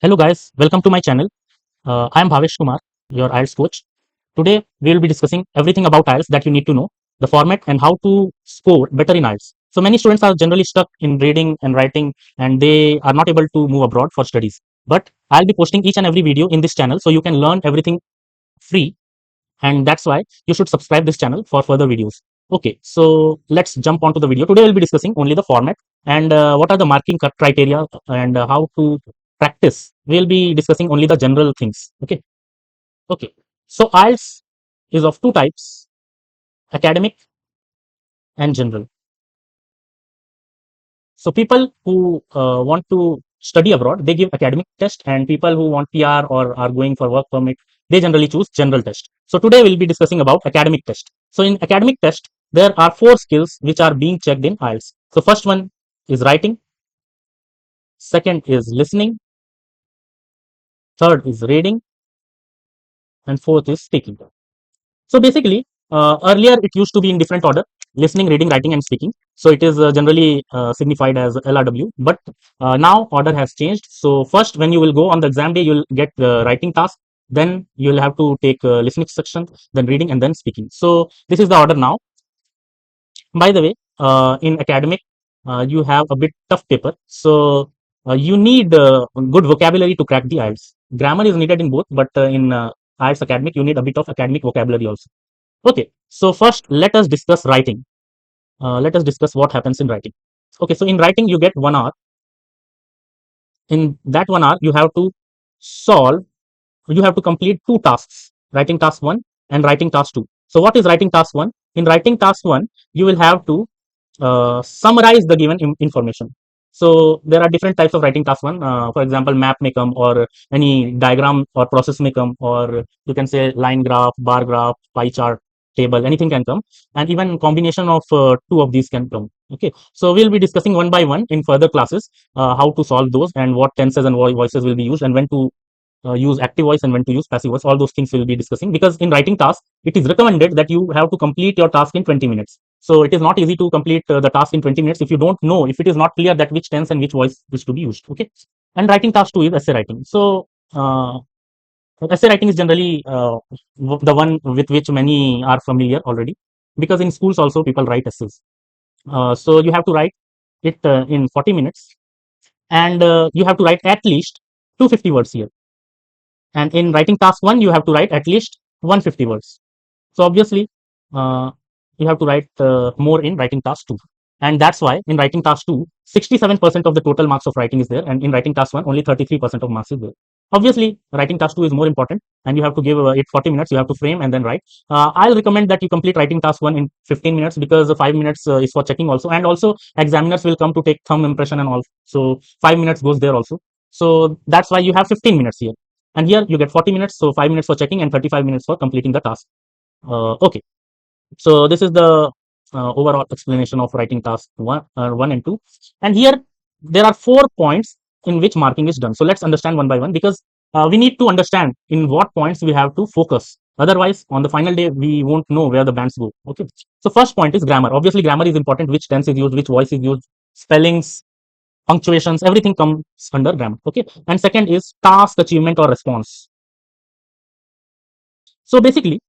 Hello guys, welcome to my channel. I am Bhavesh Kumar, your IELTS coach. Today we will be discussing everything about IELTS that you need to know, the format and how to score better in IELTS. So many students are generally stuck in reading and writing and they are not able to move abroad for studies. But I'll be posting each and every video in this channel so you can learn everything free, and that's why you should subscribe this channel for further videos. Okay, so let's jump onto the video. Today we'll be discussing only the format and what are the marking criteria and how to practice. We'll be discussing only the general things. Okay. So IELTS is of two types: academic and general. So people who want to study abroad, they give academic test, and people who want PR or are going for work permit, they generally choose general test. So today we'll be discussing about academic test. So in academic test, there are four skills which are being checked in IELTS. So first one is writing, second is listening, third is reading, and fourth is speaking. So basically, earlier it used to be in different order: listening, reading, writing, and speaking. So it is generally signified as LRW. But now order has changed. So first, when you will go on the exam day, you'll get the writing task. Then you'll have to take listening section, then reading, and then speaking. So this is the order now. By the way, in academic, you have a bit tough paper. So you need good vocabulary to crack the IELTS. Grammar is needed in both, but in IELTS academic, you need a bit of academic vocabulary also. Okay, so first let us discuss writing. Let us discuss what happens in writing. Okay, so in writing you get 1 hour. In that 1 hour, you have to solve, you have to complete two tasks: writing task one and writing task two. So what is writing task one? In writing task one, you will have to summarize the given information. So there are different types of writing task one. For example, map may come, or any diagram or process may come, or you can say line graph, bar graph, pie chart, table, anything can come, and even combination of two of these can come. Okay, so we'll be discussing one by one in further classes how to solve those, and what tenses and voices will be used, and when to use active voice and when to use passive voice. All those things we'll be discussing, because in writing task, it is recommended that you have to complete your task in 20 minutes. So it is not easy to complete the task in 20 minutes if you don't know, if it is not clear that which tense and which voice is to be used. Okay. And writing task 2 is essay writing. So essay writing is generally the one with which many are familiar already, because in schools also people write essays. So you have to write it in 40 minutes, and you have to write at least 250 words here. And in writing task 1, you have to write at least 150 words. So obviously, uh, you have to write more in writing task 2. And that's why in writing task 2, 67% of the total marks of writing is there. And in writing task 1, only 33% of marks is there. Obviously, writing task 2 is more important, and you have to give it 40 minutes. You have to frame and then write. I'll recommend that you complete writing task 1 in 15 minutes, because 5 minutes is for checking also. And also, examiners will come to take thumb impression and all. So 5 minutes goes there also. So that's why you have 15 minutes here. And here you get 40 minutes. So 5 minutes for checking and 35 minutes for completing the task. Okay. So this is the overall explanation of writing task 1 and 2. And here there are 4 points in which marking is done. So let's understand one by one, because we need to understand in what points we have to focus. Otherwise, on the final day, we won't know where the bands go. Okay. So first point is grammar. Obviously, grammar is important. Which tense is used, which voice is used, spellings, punctuations, everything comes under grammar. Okay. And second is task, achievement, or response. So basically,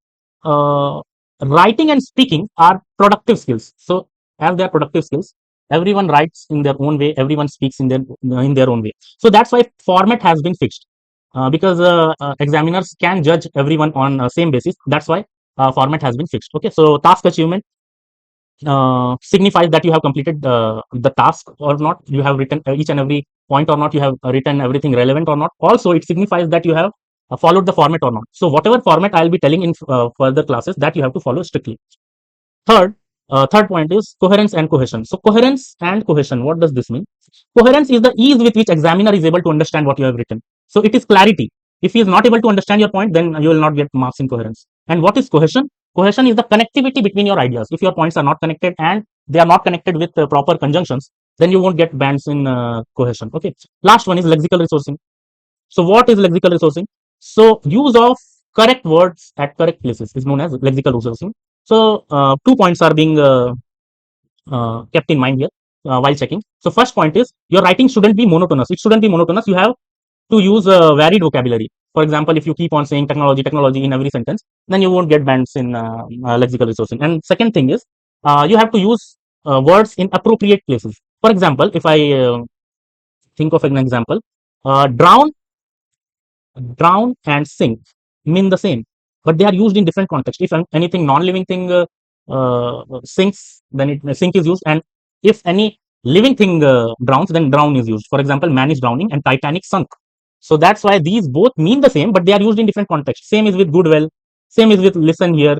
uh, writing and speaking are productive skills. So as they are productive skills, everyone writes in their own way, everyone speaks in their own way. So that's why format has been fixed, because examiners can judge everyone on same basis. That's why format has been fixed. Okay, so task achievement signifies that you have completed the task or not, you have written each and every point or not, you have written everything relevant or not. Also, it signifies that you have followed the format or not. So whatever format I'll be telling in further classes, that you have to follow strictly. Third point is coherence and cohesion. So coherence and cohesion, what does this mean? Coherence is the ease with which examiner is able to understand what you have written. So it is clarity. If he is not able to understand your point, then you will not get marks in coherence. And what is cohesion? Cohesion is the connectivity between your ideas. If your points are not connected and they are not connected with proper conjunctions, then you won't get bands in cohesion. Okay. Last one is lexical resourcing. So what is lexical resourcing? So use of correct words at correct places is known as lexical resourcing. So 2 points are being kept in mind here while checking. So first point is your writing shouldn't be monotonous. It shouldn't be monotonous. You have to use varied vocabulary. For example, if you keep on saying technology, technology in every sentence, then you won't get bans in lexical resourcing. And second thing is, you have to use words in appropriate places. For example, if I think of an example, drown, drown and sink mean the same, but they are used in different contexts. If anything non-living thing sinks, then sink is used, and if any living thing drowns, then drown is used. For example, man is drowning and Titanic sunk. So that's why these both mean the same, but they are used in different contexts. Same is with goodwill, same is with listen here.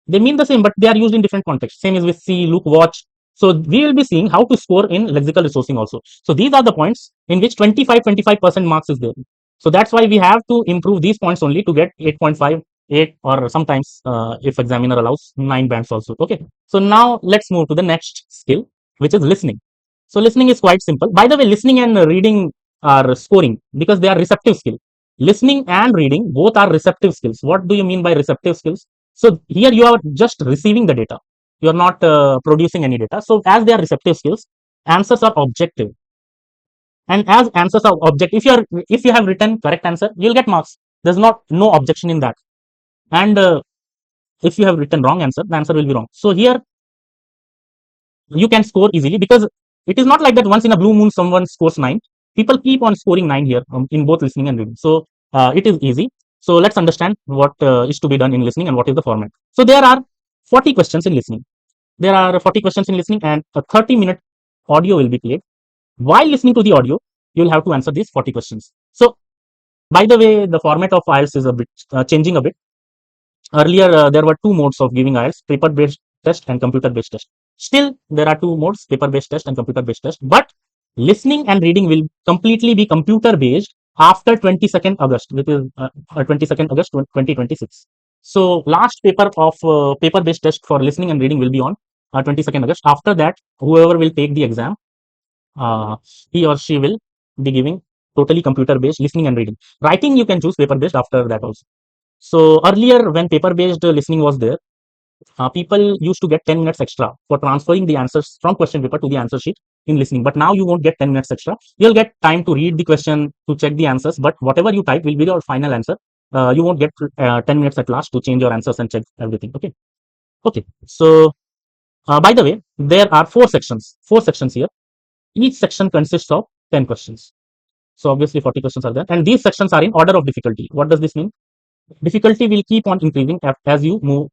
They mean the same, but they are used in different contexts. Same is with see, look, watch. So we will be seeing how to score in lexical resourcing also. So these are the points in which 25% marks is there. So that's why we have to improve these points only to get 8.5, 8, or sometimes if examiner allows 9 bands also. Okay. So now let's move to the next skill, which is listening. So listening is quite simple. By the way, listening and reading are scoring because they are receptive skill. Listening and reading both are receptive skills. What do you mean by receptive skills? So here you are just receiving the data. You are not producing any data. So as they are receptive skills, answers are objective. And as answers are objective, if you have written correct answer, you'll get marks. There's not no objection in that. And if you have written wrong answer, the answer will be wrong. So here you can score easily because it is not like that once in a blue moon someone scores 9. People keep on scoring 9 here in both listening and reading. So it is easy. So let's understand what is to be done in listening and what is the format. So there are 40 questions in listening. There are 40 questions in listening, and a 30-minute audio will be played. While listening to the audio, you will have to answer these 40 questions. So by the way, the format of IELTS is a bit changing a bit. Earlier, there were two modes of giving IELTS: paper-based test and computer-based test. Still, there are two modes: paper-based test and computer-based test. But listening and reading will completely be computer-based after 22nd August, which is 22nd August 2026. So last paper of paper-based test for listening and reading will be on 22nd August. After that, whoever will take the exam, uh, he or she will be giving totally computer-based listening and reading. Writing, you can choose paper-based after that also. So earlier, when paper-based listening was there, people used to get 10 minutes extra for transferring the answers from question paper to the answer sheet in listening. But now you won't get 10 minutes extra. You'll get time to read the question, to check the answers, but whatever you type will be your final answer. You won't get 10 minutes at last to change your answers and check everything. Okay. Okay. So, by the way, there are four sections here. Each section consists of 10 questions. So obviously 40 questions are there. And these sections are in order of difficulty. What does this mean? Difficulty will keep on increasing as you move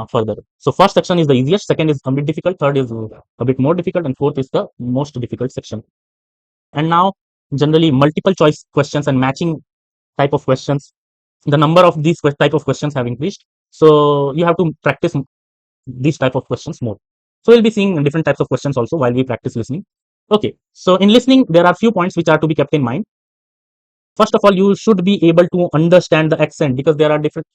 further. So first section is the easiest, second is a bit difficult, third is a bit more difficult, and fourth is the most difficult section. And now generally multiple choice questions and matching type of questions, the number of these type of questions have increased. So you have to practice these type of questions more. So we'll be seeing different types of questions also while we practice listening. Okay, so in listening, there are few points which are to be kept in mind. First of all, you should be able to understand the accent because there are different,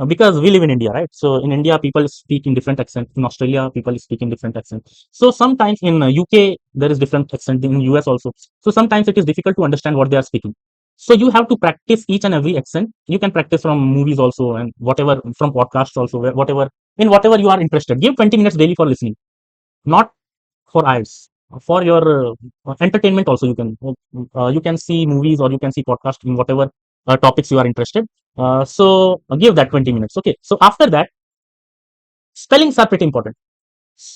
because we live in India, right? So in India, people speak in different accent. In Australia, people speak in different accent. So sometimes in UK, there is different accent. In US also. So sometimes it is difficult to understand what they are speaking. So you have to practice each and every accent. You can practice from movies also, and whatever, from podcasts also, whatever, in whatever you are interested. Give 20 minutes daily for listening, not for IELTS. For your entertainment also, you can see movies or you can see podcast in whatever topics you are interested. So give that 20 minutes. Okay. So after that, spellings are pretty important.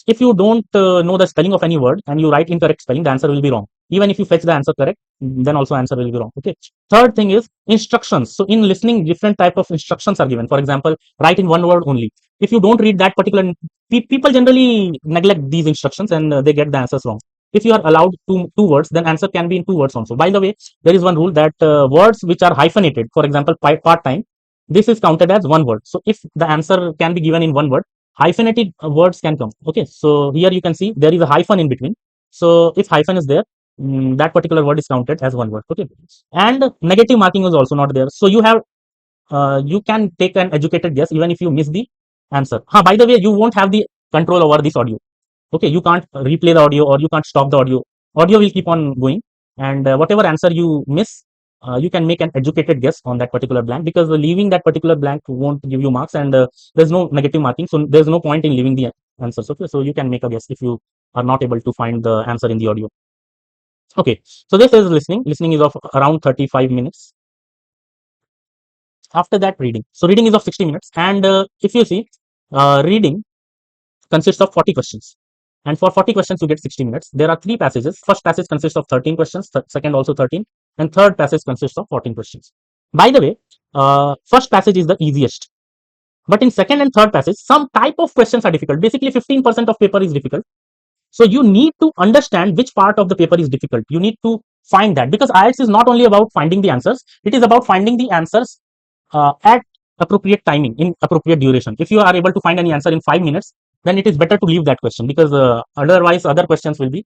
If you don't know the spelling of any word and you write incorrect spelling, the answer will be wrong. Even if you fetch the answer correct, then also answer will be wrong. Okay. Third thing is instructions. So in listening, different type of instructions are given. For example, write in one word only. If you don't read that particular, people generally neglect these instructions and they get the answers wrong. If you are allowed two words, then answer can be in 2 words also. By the way, there is one rule that words which are hyphenated, for example, part time, this is counted as one word. So if the answer can be given in one word, hyphenated words can come. Okay, so here you can see there is a hyphen in between. So if hyphen is there, that particular word is counted as one word. Okay, and negative marking is also not there. So you can take an educated guess even if you miss the answer. By the way, you won't have the control over this audio. Okay, you can't replay the audio or you can't stop the audio. Audio will keep on going, and whatever answer you miss, you can make an educated guess on that particular blank, because leaving that particular blank won't give you marks, and there's no negative marking, so there's no point in leaving the answers. Okay, so you can make a guess if you are not able to find the answer in the audio. Okay, so this is listening. Listening is of around 35 minutes. After that, reading. So reading is of 60 minutes. And if you see, reading consists of 40 questions. And for 40 questions, you get 60 minutes. There are three passages. First passage consists of 13 questions, second also 13, and third passage consists of 14 questions. By the way, first passage is the easiest. But in second and third passage, some type of questions are difficult. Basically, 15% of paper is difficult. So you need to understand which part of the paper is difficult. You need to find that, because IELTS is not only about finding the answers, it is about finding the answers at appropriate timing, in appropriate duration. If you are able to find any answer in 5 minutes, then it is better to leave that question, because otherwise other questions will be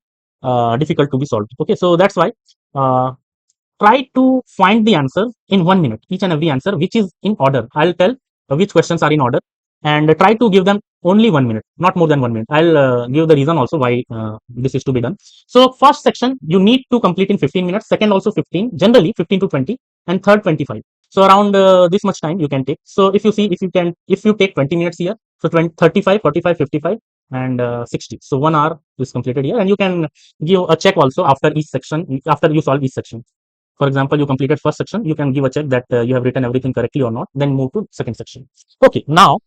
difficult to be solved. Okay, so that's why uh, try to find the answer in 1 minute, each and every answer which is in order. I'll tell which questions are in order, and try to give them only 1 minute, not more than 1 minute. I'll give the reason also why this is to be done. So first section you need to complete in 15 minutes, second also 15, generally 15 to 20, and third 25. So around this much time you can take. So if you see, if you take 20 minutes here, so 20, 35, 45, 55, and 60. So 1 hour is completed here, and you can give a check also after each section, after you solve each section. For example, you completed first section, you can give a check that you have written everything correctly or not, then move to second section. Okay, now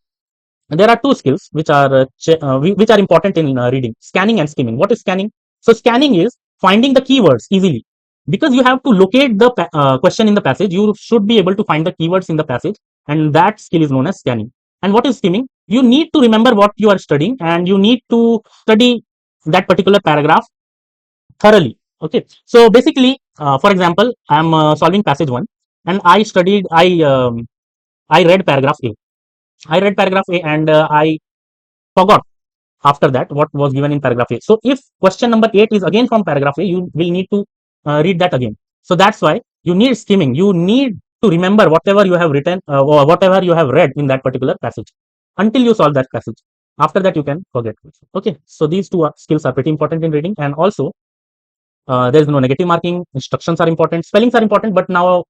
there are two skills which are which are important in reading: scanning and skimming. What is scanning? So scanning is finding the keywords easily, because you have to locate the question in the passage. You should be able to find the keywords in the passage, and that skill is known as scanning. And what is skimming? You need to remember what you are studying, and you need to study that particular paragraph thoroughly. Okay, so basically, for example, I'm solving passage one, and I read paragraph A. I read paragraph A, and I forgot after that what was given in paragraph A. So if question number 8 is again from paragraph A, you will need to read that again. So that's why you need skimming. You need to remember whatever you have written or whatever you have read in that particular passage until you solve that passage. After that, you can forget. Okay, so these two skills are pretty important in reading. And also, there is no negative marking. Instructions are important. Spellings are important, but now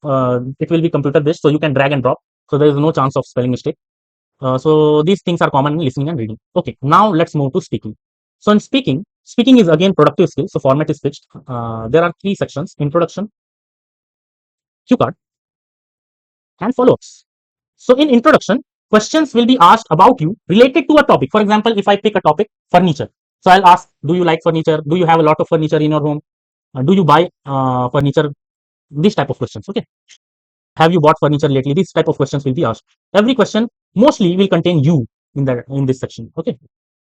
it will be computer based, so you can drag and drop. So there is no chance of spelling mistake. So these things are common in listening and reading. Okay, now let's move to speaking. So in speaking, speaking is again productive skill. So format is fixed. There are three sections: introduction, cue card, and follow-ups. So in introduction, questions will be asked about you related to a topic. For example, if I pick a topic, furniture. So I'll ask, do you like furniture? Do you have a lot of furniture in your home? Do you buy furniture? This type of questions. Okay. Have you bought furniture lately? These type of questions will be asked. Every question mostly will contain you in this section. Okay.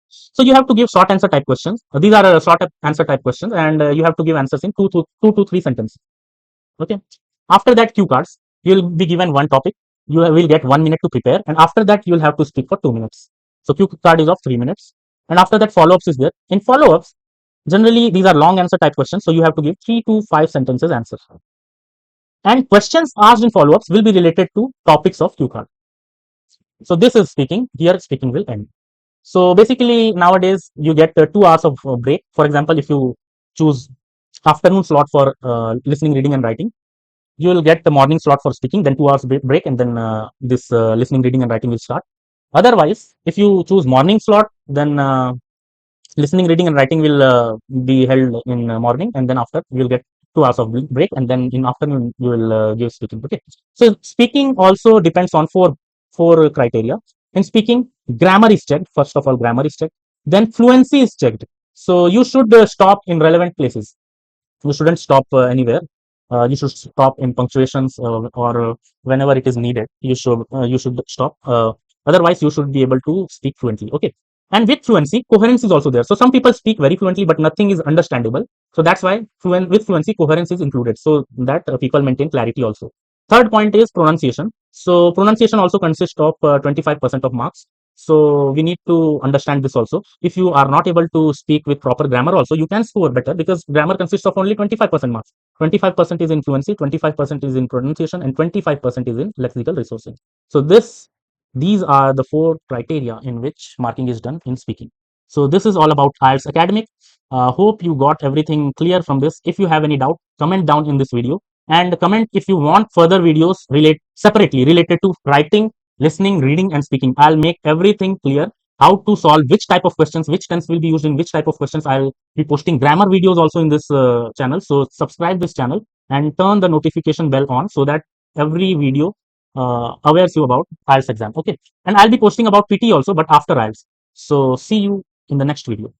So you have to give short answer type questions. These are short answer type questions, and you have to give answers in two to three sentences. Okay. After that, cue cards. You will be given one topic. You will get 1 minute to prepare, and after that, you will have to speak for 2 minutes. So cue card is of 3 minutes, and after that, follow-ups is there. In follow-ups, generally these are long answer type questions, so you have to give 3 to 5 sentences answers. And questions asked in follow-ups will be related to topics of cue card. So this is speaking. Here, speaking will end. So basically, nowadays you get 2 hours of break. For example, if you choose afternoon slot for listening, reading, and writing, you will get the morning slot for speaking, then 2 hours break, and then this listening, reading, and writing will start. Otherwise, if you choose morning slot, then listening, reading, and writing will be held in morning, and then after you will get 2 hours of break, and then in afternoon you will give speaking. Okay, so speaking also depends on four criteria. In speaking, grammar is checked. First of all, grammar is checked. Then fluency is checked. So you should stop in relevant places. You shouldn't stop anywhere. You should stop in punctuations, or whenever it is needed. You should stop. Otherwise, you should be able to speak fluently. Okay. And with fluency, coherence is also there. So some people speak very fluently, but nothing is understandable. So that's why with fluency, coherence is included, so that people maintain clarity also. Third point is pronunciation. So pronunciation also consists of 25% of marks. So we need to understand this also. If you are not able to speak with proper grammar also, you can score better, because grammar consists of only 25% marks. 25% is in fluency, 25% is in pronunciation, and 25% is in lexical resourcing. So these are the four criteria in which marking is done in speaking. So this is all about IELTS Academic. Hope you got everything clear from this. If you have any doubt, comment down in this video, and comment if you want further videos separately related to writing, listening, reading, and speaking. I'll make everything clear how to solve which type of questions, which tense will be used in which type of questions. I'll be posting grammar videos also in this channel. So subscribe this channel and turn the notification bell on so that every video awares you about IELTS exam. Okay. And I'll be posting about PT also, but after IELTS. So see you in the next video.